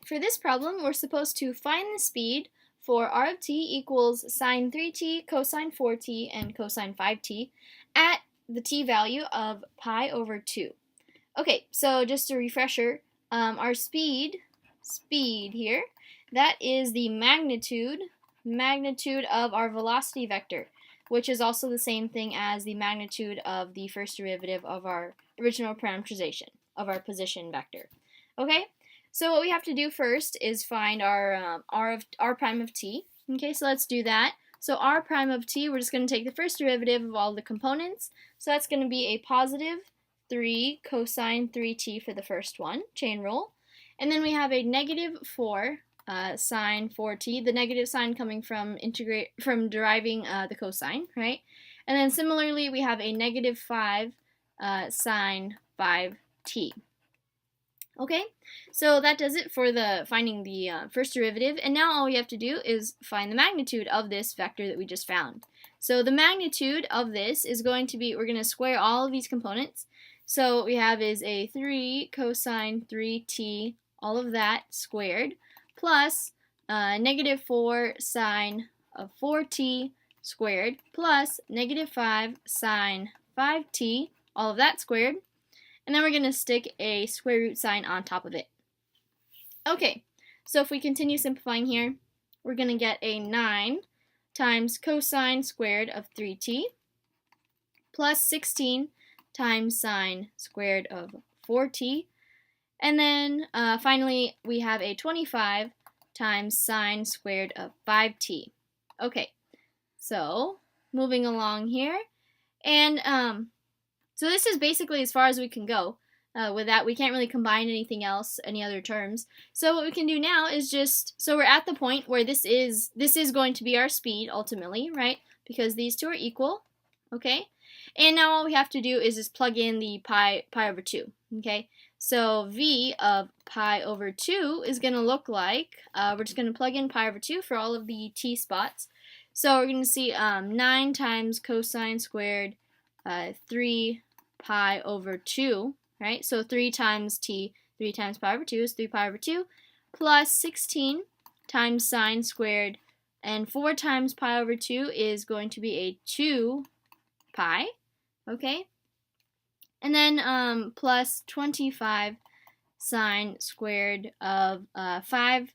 for this problem, we're supposed to find the speed for r of t equals sine 3t, cosine 4t, and cosine 5t at the t value of pi over 2. Okay, so just a refresher, our speed here, that is the magnitude of our velocity vector, which is also the same thing as the magnitude of the first derivative of our original parameterization of our position vector. Okay, so what we have to do first is find our r prime of t. Okay, so let's do that. So r prime of t, we're just going to take the first derivative of all the components. So that's going to be a positive 3 cosine 3t for the first one, chain rule. And then we have a negative 4 sine 4t, the negative sign coming from deriving the cosine, right? And then similarly, we have a negative 5 sine 5t. Okay, so that does it for finding the first derivative, and now all we have to do is find the magnitude of this vector that we just found. So the magnitude of this is going to be, we're going to square all of these components. So what we have is a 3 cosine 3t, all of that squared, plus negative 4 sine of 4t squared, plus negative 5 sine 5t, all of that squared. And then we're going to stick a square root sign on top of it. Okay, so if we continue simplifying here, we're going to get a 9 times cosine squared of 3t plus 16 times sine squared of 4t. And then finally, we have a 25 times sine squared of 5t. Okay, so moving along here. And so this is basically as far as we can go. With that, we can't really combine anything else, any other terms. So what we can do now is so we're at the point where this is going to be our speed ultimately, right? Because these two are equal, okay? And now all we have to do is just plug in the pi over 2, okay? So v of pi over 2 is going to look like, we're just going to plug in pi over 2 for all of the t spots. So we're going to see 9 times cosine squared 3 pi over 2, right? So 3 times t, 3 times pi over 2 is 3 pi over 2, plus 16 times sine squared, and 4 times pi over 2 is going to be a 2 pi, okay? And then plus 25 sine squared of 5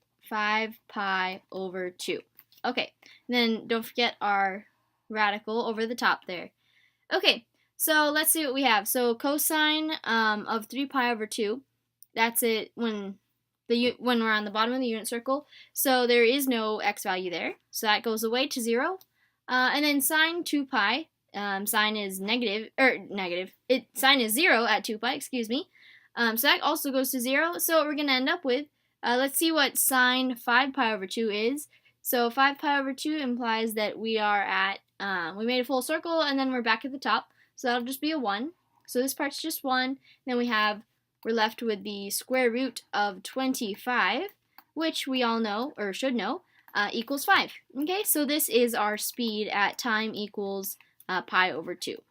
pi over 2. Okay, and then don't forget our radical over the top there. Okay, so let's see what we have. So cosine of 3 pi over 2, that's it when we're on the bottom of the unit circle. So there is no x value there, so that goes away to 0. And then sine 2 pi, sine is sine is 0 at 2 pi, excuse me. So that also goes to 0. So what we're going to end up with, let's see what sine 5 pi over 2 is. So 5 pi over 2 implies that we are at, we made a full circle and then we're back at the top. So that'll just be a 1. So this part's just 1. Then we're left with the square root of 25, which we all know, or should know, equals 5. Okay, so this is our speed at time equals pi over 2.